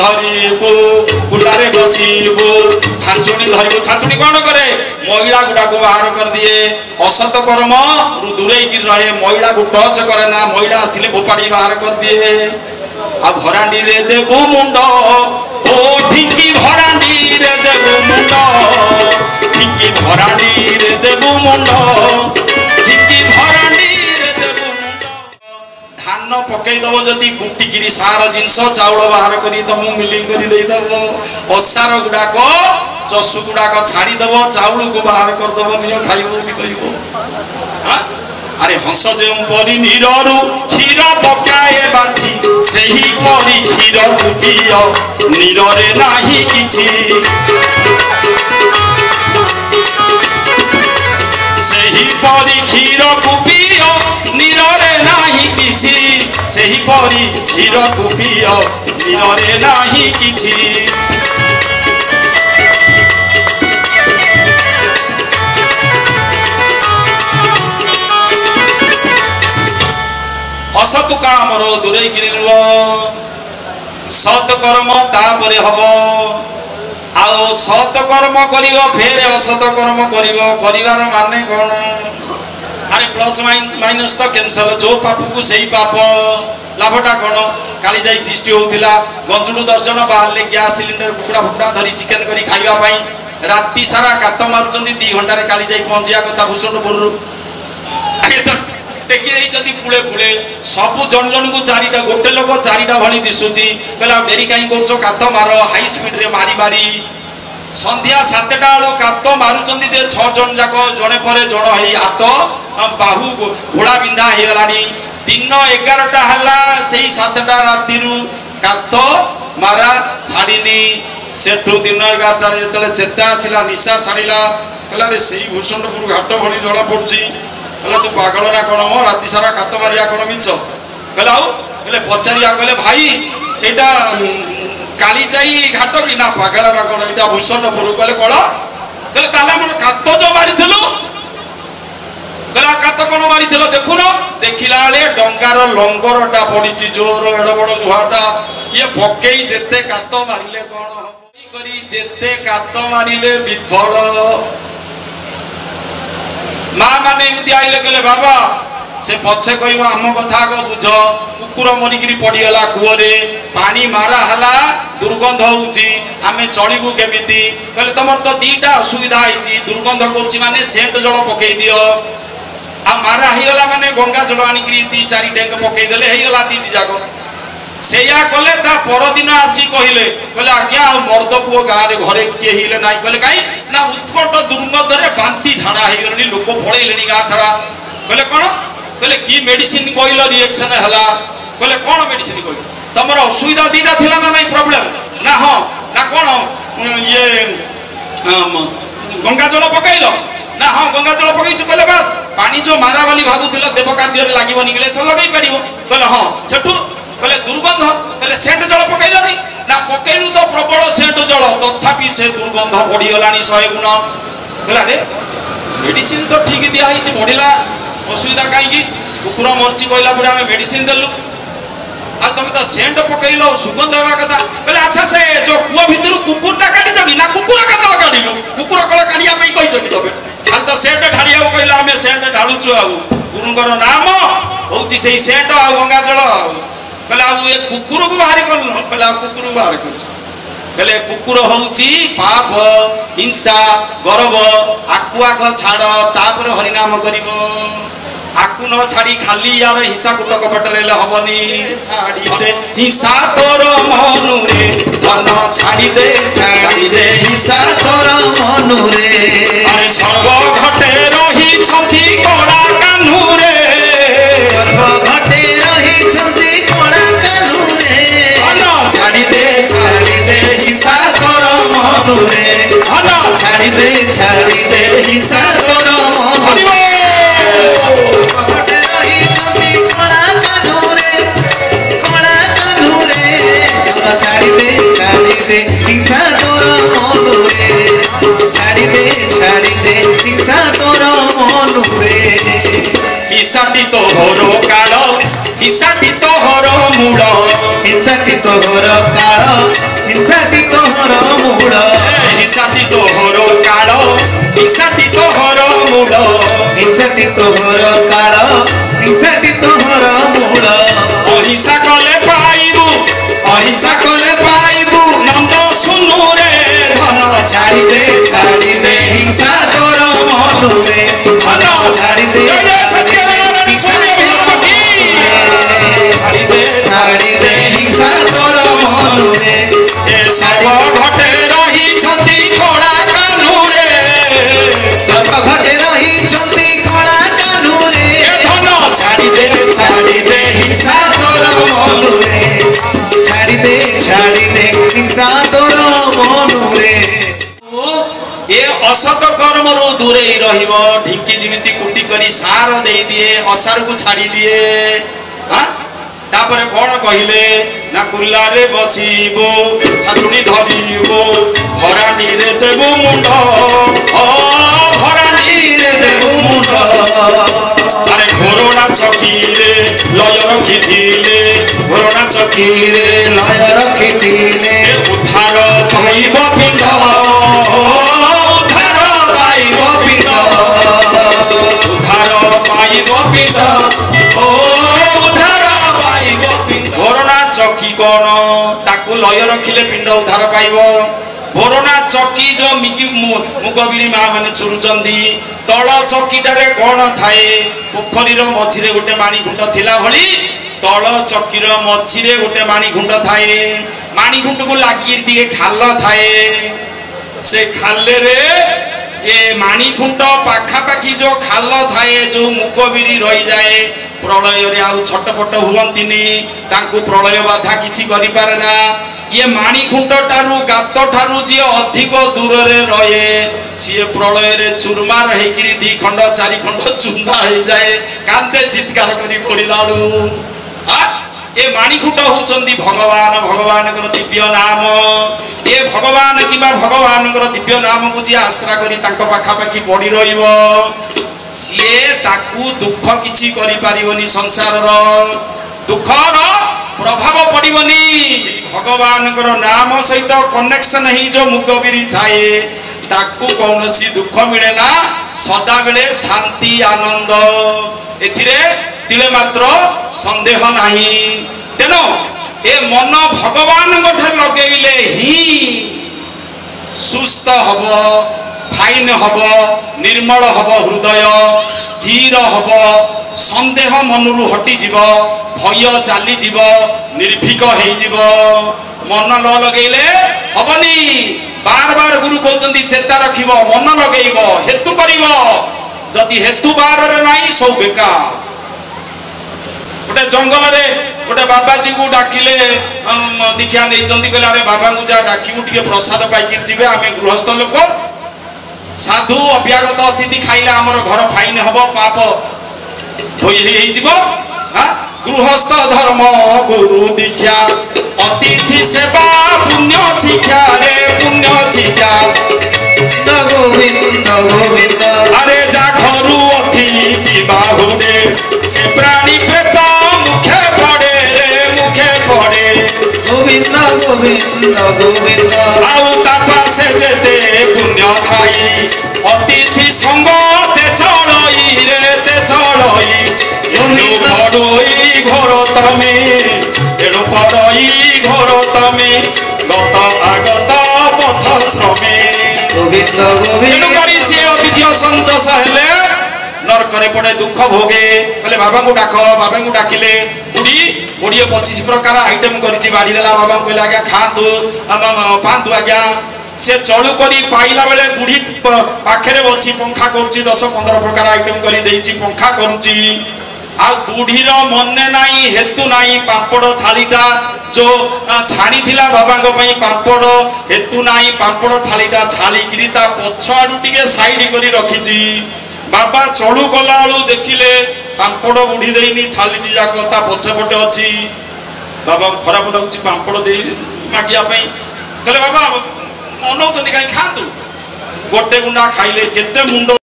धरिबू कुलारे बसिबू छांचुणी धरिबू छांचुणी कौन करे महिला गुड़ा को बाहर कर दिए असत कर्म दूरे की रहे महिला को टच करे ना महिला आसिले फोपाड़ी बाहर कर दिए आ भरांडी रे देबू मुंड ओ ढिंकी भरांडी रे देबू मुंड ढिंकी भरांडी रे देबू मुंड ढिंकी भरांडी रे देबू मुंड धान पकई दबो जदी गुटिकिरी सारा जिंस चाउल बाहर करी तुम मिलिंग करी दे दबो असार गुडा को चसु गुडा को छाड़ी दबो चाउल को बाहर कर दबो नियो खाइबो कि कहिबो हां अरे हंस जे परी नीररु क्षीर पकाए बाछी सेही परी क्षीर पियो नीररे नाही किछि सेही परी क्षीर पियो नीररे नाही किछि सेही परी क्षीर पियो नीररे नाही किछि असत काम दूरे गिरी सत कर्म तापरे हब आओ सत कर्म करियो फेर असत कर्म करियो करिवार माने कोन अरे प्लस माइनस तो कैंसल जो पाप को सही पाप लाभटा कोन काली जाई फिस्ट होतिला गंजुडू 10 जन बाहरले गैस सिलिंडर फुकड़ा फुकड़ा धरी चिकन करी खाइबा पई राती सारा कात मारुचंदी 2 घंटा रे काली जाई पहुंचिया कथा भूषणपुर आगे तो टेकी रही जदी पुळे पुळे सब जन जन को चारिटा गोटे लोक चारिटा भणी दिसुची कहला डेरी काई करछो कात मारो हाई स्पीड रे मारी मारी संध्या 7टा आलो कात मारुचंदी दे 6 जन जाको जणे परे जण हेई हाथ बाहु घोड़ा बिंधा हे गलानी दिन 11टा हला सेही 7टा राती रु कात मारा छाड़ीनी सेठू दिन 11टा रे तले चेता आसिला निशा छाड़ीला कहला रे सेही भूषणपुर घाट भणी जणा पड़ची कहला तू पागल ना कोन मो राती सारा कात मारिया कोन मिछ कहला आउ कहले पचारिया कहले भाई एटा काली जाई घाट कि ना पागल ना कोन एटा भूषणपुर कहले कोला कहले ताला मन कात जो मारिथलु कहला कात कोन मारिथलो देखुनो देखिला ले डंगार लंगरटा पडिची जोर एड बड लुहाटा ये पकेई जेते कात मारिले कोन हबई करी जेते कात मारिले विफल माँ माने एमती आइले कहले बाबा से पछे कहबो आम कथा को बुझ कुकुर मरिकरी पड़ीगला कूअरे पानी मारा हला दुर्गंध होउची आमे चलिबू केमिति कहले तमर तो दीटा असुविधा आइची दुर्गंध करची माने सेंट जल पकई दियो आ मारा हिगला माने गंगा जल आनिकरी 2-4 टैंक पकई देले हिगला दीटी जाको सेया कले ता परदिन आसी कहिले कहले आज्ञा मर्द पुओ गाँ रे घरे के हिले नाई कहले काई ना उत्कट दुर्गंध रे बांती झाड़ा हे गलनी लोक पळेलेनी गाँ छड़ा कहले कोन कहले की मेडिसिन कहलो रिएक्शन हला कहले कोन मेडिसिन कहलो तमरो असुविधा दीटा थिला ना नाही प्रॉब्लम ना हो ना कोन ये गंगा जल पकैलो ना हाँ गंगा जल पकईछु कहले बस पानी जो मारा वाली भाबुथिला देव कार्य रे लागिबो निकले तो लगई परिबो कहले हां सेठू कहले दुर्गंध कहले सेंट जल पकईलनी ना पकईलु तो प्रबल सेंट जल तथापि से दुर्गंध पड़ी गलानी 100 गुण कहला रे मेडिसिन तो ठीक दिया हिची बढ़िला असुविधा काई की कुकुर मरची कहला पुरा हम मेडिसिन देलु आ तुम तो सेंट पकईलो सुगंध हेबा कथा कहले अच्छा से जो कुआ भितर कुकुरटा काटी जगी ना कुकुर कथा काटिलु कुकुर कला काटिया पई कहि जगी तबे खाल तो सेंट ढालिया कहला हम सेंट ढालुचु आ गुरुंगर नाम होउची सेही सेंट आ गंगा जल कहला ए कुकुर को बाहर कर कहला कुकुर बाहर कर कहले कुकुर होउची पाप हिंसा गर्व आकुआ घ छाड़ तापर हरि नाम करिवो आकु न छाड़ी खाली यार हिंसा कुट कपट रे हबनी छाड़ी दे हिंसा तोर मनु रे धन छाड़ी दे हिंसा तोर मनु रे अरे सर्व घटे रही छथि कोड़ा कान्हू रे सर्व घटे रही छथि कोड़ा कान्हू रे धन छाड़ी दे हिंसा तोर मनु रे धन छाड़ी दे हिंसा तोर मनु रे छाड़ी दे हिंसा तोर मनु रे छाड़ी दे हिंसा तोर मनु रे हिंसाटी तोहर काल हिंसाटी तोहर मूल हिंसाटी तोहर काल हिंसाटी तोहर काल हिंसाटी तोहर मूल अहिंसा कले पाइबू अहिंसा कले पाइबू नंद सुनु रे धन छाड़ी दे हिंसा तोर मन रे धन छाड़ी दे छाड़ी दे हिंसा तोर मन रे ए सर्व घटे रही छति खोला कानू रे सर्व घटे रही छति खोला कानू रे धन छाड़ी दे हिंसा तोर मन रे छाड़ी दे हिंसा तोर मन रे ए असत कर्म रो दूरे रहिबो ढिंकी जिमिति कुटी करी सार दे दिए असार को छाड़ी दिए हां तापरे कोन कहिले ना कुल्ला रे बसिबो छाचुनी धरिबो भरानी रे देबो मुंड ओ भरानी रे देबो मुंड अरे घोरोना चकी रे लय रखिथिले घोरोना चकी रे लय रखिथिले उद्धार पाइबो पिंड उद्धार पाइबो पिंड उद्धार पाइबो पिंड ओ घोरणा चकी कौन ताकू लय रखिले पिंड उद्धार पाइबो घोरणा चकी जो मुगबिरी माँ मैंने चुरुचंदी तल चकीटारे कौन थाए पोखरीर मझिरे गोटे माणिखुंड थिला भली तल चकीर मझिरे गोटे माणिखुंड थाए माणिखुंड को लागी टिके खाल थाए से खाले रे ए माणिखुंड पाखापाखी जो खाल थाए जो मुगबिरी रही जाए प्रलय रे आउ छटपट हुवंतिनी तांकु प्रलय बाधा किछि करि पारे ना ये माणिखुंड टारु गात ठारु जे अधिक दूर रे रहे सिए प्रलय रे चुरमार हेकिरी दी खंड चारि खंड चुंदा हे जाए कांते चित्कार करी पड़िलाडू आ ए माणिखुंड होचंदी भगवान भगवान कर दिव्य नाम ए भगवान किबा भगवान कर दिव्य नाम को जे आश्रा करी तांको पाखा पाखी पड़ी रहिबो सीए ताकू दुख किछि करि पारिबनी संसार रो दुख रो प्रभाव पड़िबनी भगवान कर नाम सहित कनेक्शन ही जो मुगबिरी थाए ताकू कौनसी दुख मिले ना सदा बेले शांति आनंद एथिरे तिले मात्र संदेह नाही तेनो ए मन भगवान गोठे लगेइले ही सुस्थ हबो फाइन हब निर्मल हब हृदय स्थिर हब संदेह मनरु हटि जीव भय चली जीव निर्भीक हो जीव मन न लगेले हबनी बार बार गुरु कहउचंदी चेता रखिबो मन लगेइबो हेतु करिबो जदि हेतु बार रे नाही सब बेकार गोटे जंगल रे गोटे बाबाजी को डाकिले दीक्षा नहीं चंदी कहले अरे बाबा को जा डाकिबु टिके प्रसाद पाइकिर जीवे आमे गृहस्थ लोक साधु अभ्यागत अतिथि खाइले आमर घर फाइन हब पाप धोई हो गृहस्थ धर्म गुरु दीक्षा अतिथि सेवा पुण्य शिक्षा रे पुण्य शिक्षा गोविंद गोविंद अरे जा घरु अतिथि बाहुरे से प्राणी प्रेत मुखे पड़े रे मुखे पड़े गोविंद गोविंद गोविंद आउ तापा से जेते पुण्य खाई अतिथि संग ते चढ़ई रे ते चढ़ई एनु पड़ई घर तमे एनु पड़ई घर तमे गत आगत पथ श्रमे गोविंद गोविंद करी से अतिथि असंतोष हेले नरकरे पड़े दुख भोगे बोले बाबा को डाक बाबा को डाकिले बुढ़ी 20-25 प्रकार आइटम करी बाड़ी देला बाबा को कहले आज्ञा खातु पातु आज्ञा से चलु करी पाइला बेले बुढ़ी पाखरे बसी पंखा करुची 10-15 प्रकार आइटम करी देइची पंखा करुची आ बुढ़ीर मने नाई हेतु नाई पापड़ थालीटा जो छाणी थिला बाबा को पई पापड़ हेतु नाई पापड़ थालीटा छाली गिरी ता पछ आडू टिके साइड करी रखिची बाबा चढ़ू गला आलू देखिले पापड़ बुढ़ी देनी थालीटी जाक ता पछे पटे अछि बाबा खराब लाଗୁଛି पापड़ दे मागिया पई कहले बाबा मनौचंदी काई खातु गोटे गुंडा खाइले केते मुंडो